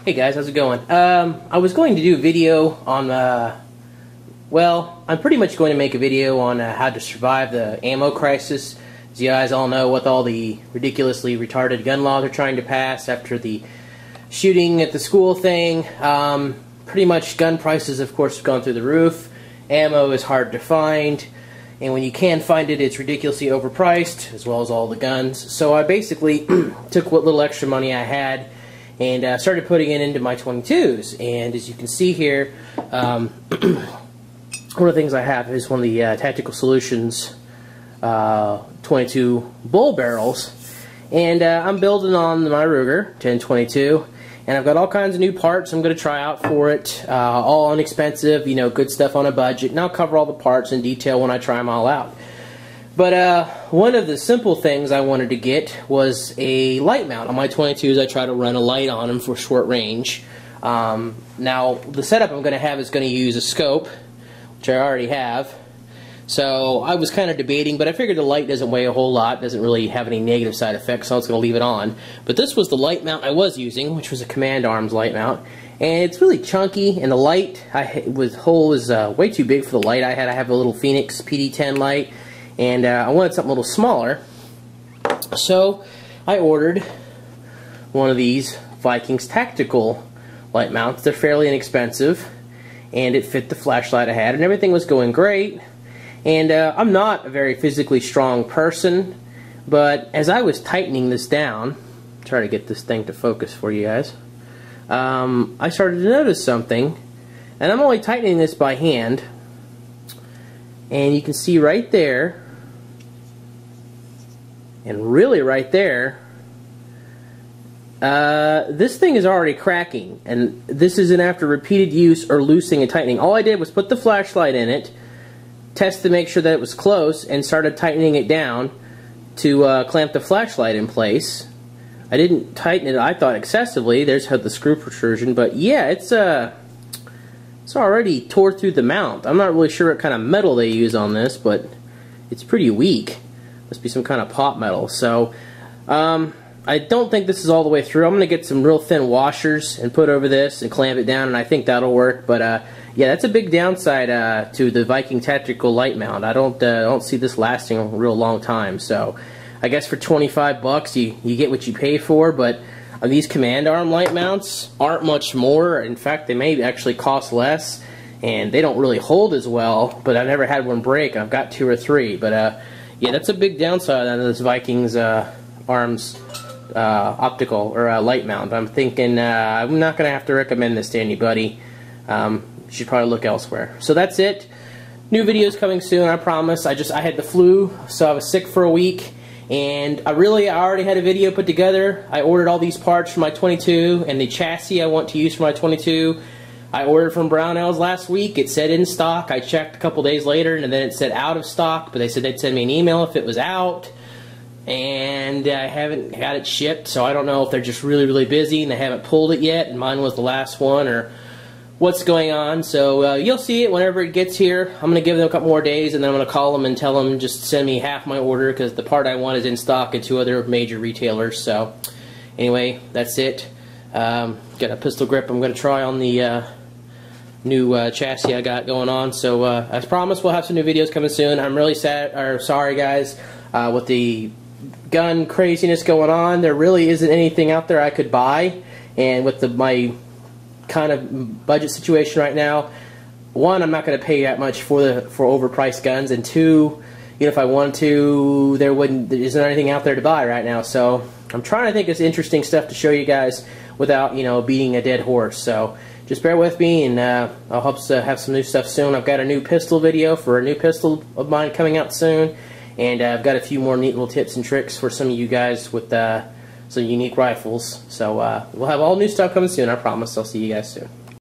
Hey guys, how's it going? I was going to do a video on, well, I'm pretty much going to make a video on how to survive the ammo crisis. As you guys all know, with all the ridiculously retarded gun laws they're trying to pass after the shooting at the school thing, pretty much gun prices, of course, have gone through the roof. Ammo is hard to find, and when you can find it, it's ridiculously overpriced, as well as all the guns. So I basically took what little extra money I had and started putting it into my 22s. And as you can see here, one of the things I have is one of the Tactical Solutions 22 bull barrels. And I'm building on my Ruger 1022. And I've got all kinds of new parts I'm going to try out for it. All inexpensive, you know, good stuff on a budget. And I'll cover all the parts in detail when I try them all out. But one of the simple things I wanted to get was a light mount. On my 22s, I try to run a light on them for short range. Now, the setup I'm going to have is going to use a scope, which I already have. So I was kind of debating, but I figured the light doesn't weigh a whole lot, doesn't really have any negative side effects, so I was going to leave it on. But this was the light mount I was using, which was a Command Arms light mount. And it's really chunky, and the light hole is way too big for the light I had. I have a little Phoenix PD10 light, and I wanted something a little smaller. So I ordered one of these Viking's tactical light mounts. They're fairly inexpensive, and it fit the flashlight I had, and everything was going great. And I'm not a very physically strong person, but as I was tightening this down, try to get this thing to focus for you guys, I started to notice something, and I'm only tightening this by hand, and you can see right there, and really right there, this thing is already cracking, and this isn't after repeated use or loosening and tightening. All I did was put the flashlight in it, test to make sure that it was close, and started tightening it down to clamp the flashlight in place. I didn't tighten it, I thought, excessively. There's the screw protrusion, but yeah, it's already tore through the mount. I'm not really sure what kind of metal they use on this, but it's pretty weak. Must be some kind of pot metal. So I don't think this is all the way through. I'm going to get some real thin washers and put over this and clamp it down, and I think that'll work. But yeah, that's a big downside to the Viking tactical light mount. I don't see this lasting a real long time. So I guess for 25 bucks you get what you pay for. But these Command Arm light mounts aren't much more. In fact, they may actually cost less, and they don't really hold as well. But I've never had one break. I've got 2 or 3. But yeah, that's a big downside on this Viking's Arms optical or light mount. I'm thinking I'm not going to have to recommend this to anybody. You should probably look elsewhere. So that's it. New videos coming soon, I promise. I had the flu, so I was sick for a week, and I already had a video put together. I ordered all these parts for my 22 and the chassis I want to use for my 22. I ordered from Brownells last week. It said in stock. I checked a couple days later, and then it said out of stock, but they said they'd send me an email if it was out. And I haven't got it shipped, so I don't know if they're just really, really busy and they haven't pulled it yet, and mine was the last one, or what's going on. So you'll see it whenever it gets here. I'm going to give them a couple more days, and then I'm going to call them and tell them just send me half my order, because the part I want is in stock at 2 other major retailers. So anyway, that's it. Got a pistol grip I'm going to try on the new chassis I got going on. So as promised, we'll have some new videos coming soon. I'm really sorry guys, with the gun craziness going on. There really isn't anything out there I could buy, and with my kind of budget situation right now, one, I'm not going to pay that much for overpriced guns, and two, if I wanted to, there isn't anything out there to buy right now. So I'm trying to think of interesting stuff to show you guys without beating a dead horse. So just bear with me, and I'll hope to have some new stuff soon. I've got a new pistol video for a new pistol of mine coming out soon. And I've got a few more neat little tips and tricks for some of you guys with some unique rifles. So we'll have all new stuff coming soon, I promise. I'll see you guys soon.